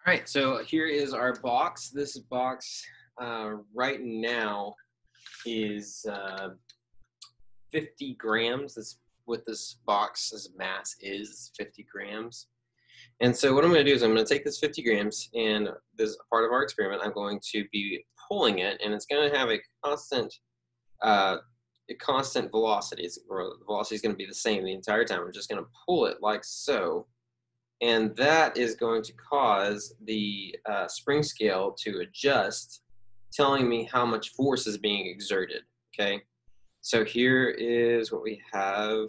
All right, so here is our box. This box right now is 50 grams. That's what this box's mass is, 50 grams. And so what I'm going to do is I'm going to take this 50 grams, and this is part of our experiment. I'm going to be pulling it, and it's going to have a constant velocity. The velocity is going to be the same the entire time. I'm just going to pull it like so. And that is going to cause the spring scale to adjust, telling me how much force is being exerted, okay? So here is what we have.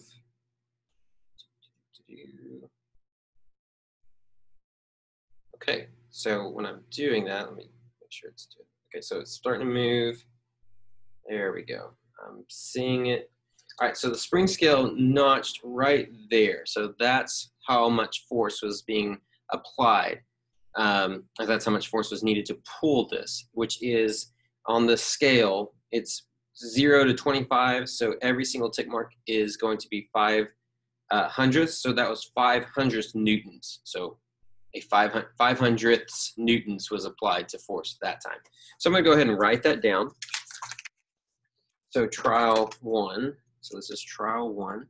Okay, so when I'm doing that, let me make sure it's doing it. Okay, so it's starting to move. There we go. I'm seeing it. All right, so the spring scale notched right there. So that's how much force was being applied. That's how much force was needed to pull this, which is on the scale, it's 0 to 25. So every single tick mark is going to be 5 hundredths. So that was 500 newtons. So a 500th newtons was applied to force at that time. So I'm going to go ahead and write that down. So trial 1. So this is trial 1.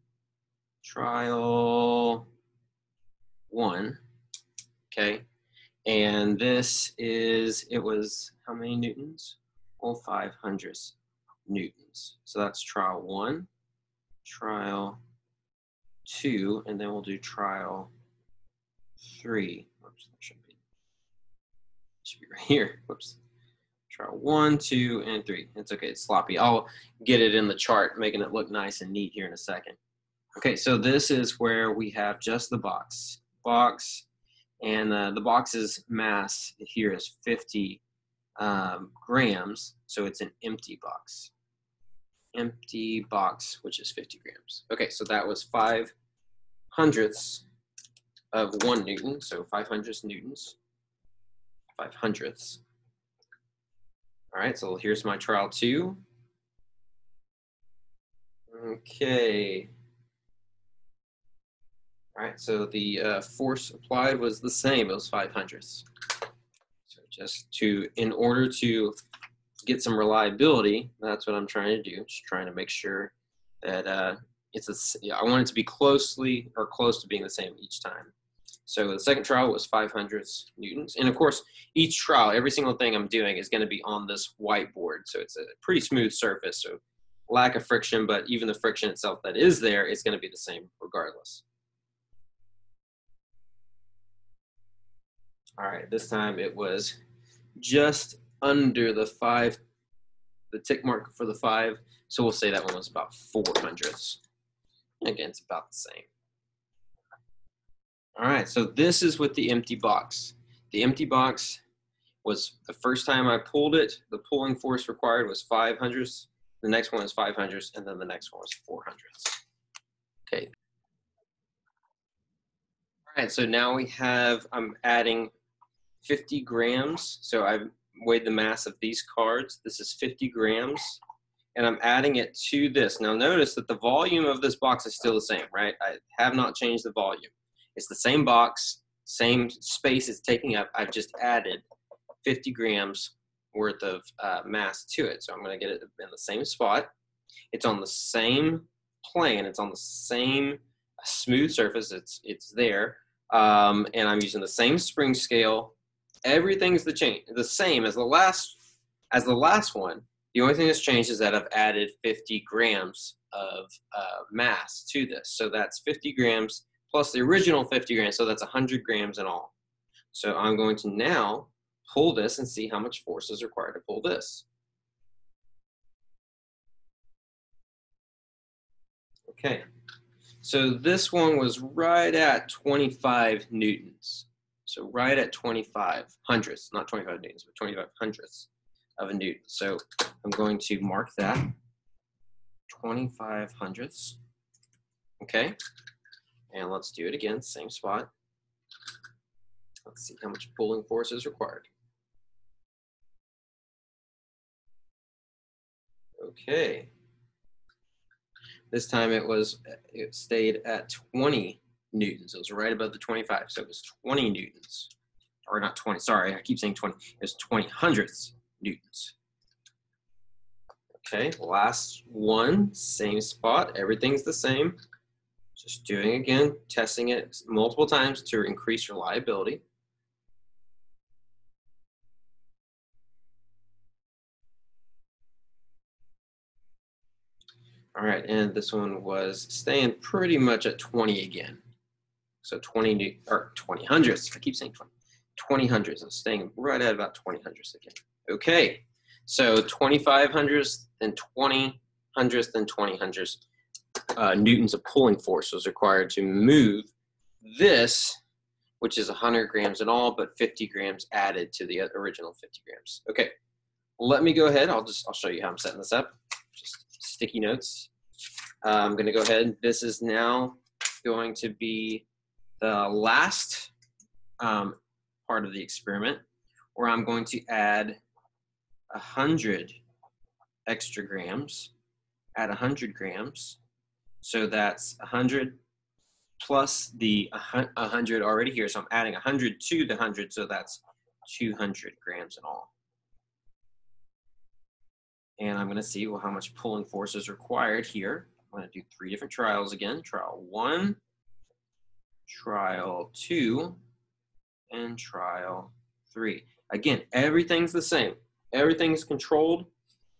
Trial 1. Okay. And this is, it was how many newtons? Well, 500 newtons. So that's trial 1, trial 2, and then we'll do trial 3. Oops, that should be right here. Whoops. Trial 1, 2, and 3. It's okay, it's sloppy. I'll get it in the chart, making it look nice and neat here in a second. Okay, so this is where we have just the box. And the box's mass here is 50 grams, so it's an empty box. Empty box, which is 50 grams. Okay, so that was 5 hundredths of 1 newton, so 500 newtons, 5 hundredths. All right, so here's my trial 2. Okay. All right, so the force applied was the same. It was 5 hundredths. So just in order to get some reliability, that's what I'm trying to do. Just trying to make sure that I want it to be close to being the same each time. So the second trial was 5 hundredths newtons. And of course, each trial, every single thing I'm doing is going to be on this whiteboard. So it's a pretty smooth surface. So lack of friction, but even the friction itself that is there is going to be the same regardless. All right, this time it was just under the tick mark for the 5. So we'll say that one was about 4 hundredths. Again, it's about the same. All right, so this is with the empty box. The empty box was the first time I pulled it, the pulling force required was 5 hundredths. The next one is 5 hundredths, and then the next one was 4 hundredths. Okay. All right, so now I'm adding 50 grams. So I've weighed the mass of these cards. This is 50 grams, and I'm adding it to this. Now notice that the volume of this box is still the same, right? I have not changed the volume. It's the same box, same space it's taking up. I've just added 50 grams worth of mass to it. So I'm going to get it in the same spot. It's on the same plane. It's on the same smooth surface. It's there. And I'm using the same spring scale. Everything's the same as the last one. The only thing that's changed is that I've added 50 grams of mass to this. So that's 50 grams plus the original 50 grams. So that's 100 grams in all. So I'm going to now pull this and see how much force is required to pull this. Okay. So this one was right at 25 newtons. So right at 25 hundredths, not 25 newtons, but 25 hundredths of a newton. So I'm going to mark that 25 hundredths. Okay. And let's do it again, same spot. Let's see how much pulling force is required. Okay. This time it stayed at 20 newtons. It was right above the 25, so it was 20 newtons. or not 20, sorry, I keep saying 20, it's 20 hundredths newtons. Okay, last one, same spot, everything's the same. Just doing again, testing it multiple times to increase reliability. All right, and this one was staying pretty much at 20 again. So 20 hundredths, I keep saying 20 hundredths, I'm staying right at about 20 hundredths again. Okay, so 25 hundredths and 20 hundredths and 20 hundredths newtons of pulling force was required to move this, which is 100 grams in all, but 50 grams added to the original 50 grams. Okay, let me go ahead. I'll show you how I'm setting this up. Just sticky notes. I'm going to go ahead. This is now going to be the last part of the experiment, where I'm going to add 100 extra grams, add 100 grams. So that's 100 plus the 100 already here. So I'm adding 100 to the 100, so that's 200 grams in all. And I'm going to see, well, how much pulling force is required here. I'm going to do 3 different trials again. Trial 1, trial 2, and trial 3. Again, everything's the same. Everything's controlled.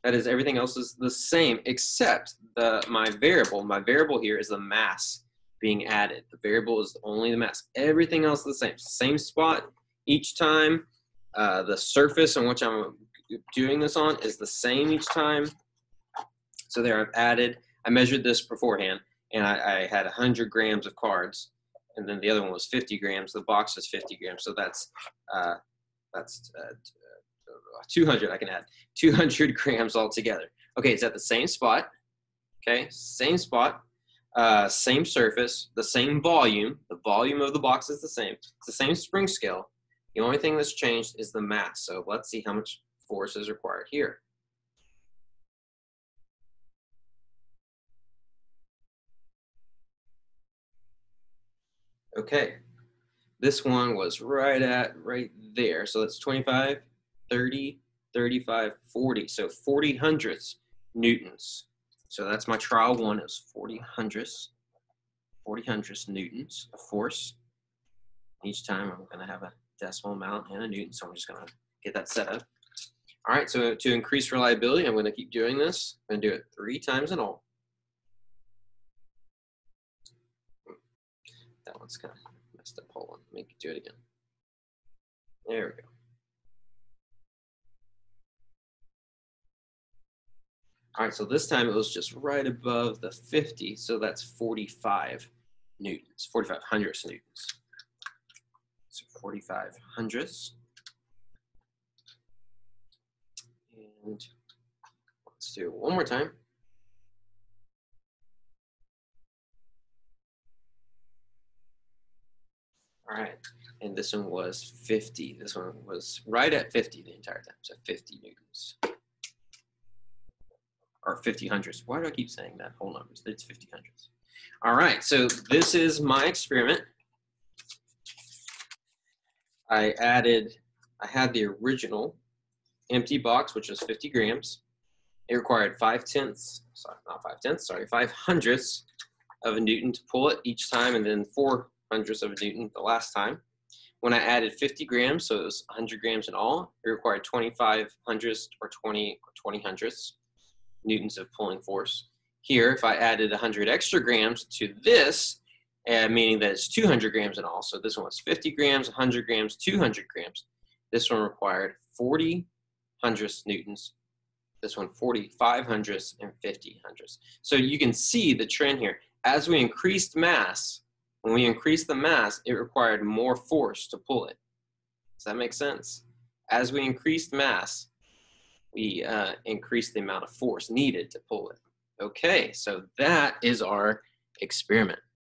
That is, everything else is the same except my variable. My variable here is the mass being added. The variable is only the mass. Everything else is the same. Same spot each time. The surface on which I'm doing this on is the same each time. So there I've added, I measured this beforehand, and I had 100 grams of cards, and then the other one was 50 grams. The box is 50 grams, so that's 200. I can add 200 grams altogether. Okay, it's at the same spot. Okay, same spot, same surface, the same volume. The volume of the box is the same. It's the same spring scale. The only thing that's changed is the mass. So let's see how much force is required here. Okay, this one was right there. So that's 25, 30, 35, 40. So 40 hundredths newtons. So that's my trial 1. It was 40 hundredths newtons of force. Each time I'm going to have a decimal amount and a newton, so I'm just going to get that set up. All right, so to increase reliability, I'm going to keep doing this. I'm going to do it 3 times in all. That one's kind of messed up. Hold on, let me do it again. There we go. All right, so this time it was just right above the 50, so that's 45 newtons, 45 hundredths newtons. So 45 hundredths. And let's do it one more time. All right, and this one was 50. This one was right at 50 the entire time, so 50 newtons. Or 50 hundredths. Why do I keep saying that whole numbers? It's 50 hundredths. All right, so this is my experiment. I had the original empty box, which was 50 grams. It required 5 hundredths of a newton to pull it each time, and then 4 hundredths of a newton the last time. When I added 50 grams, so it was 100 grams in all, it required 25 hundredths or 20 hundredths newtons of pulling force. Here, if I added 100 extra grams to this, meaning that it's 200 grams in all, so this one was 50 grams, 100 grams, 200 grams. This one required 40 hundredths newtons. This one 45 hundredths and 50 hundredths. So you can see the trend here. As we increased mass, when we increased the mass, it required more force to pull it. Does that make sense? As we increased mass, we increased the amount of force needed to pull it. Okay, so that is our experiment.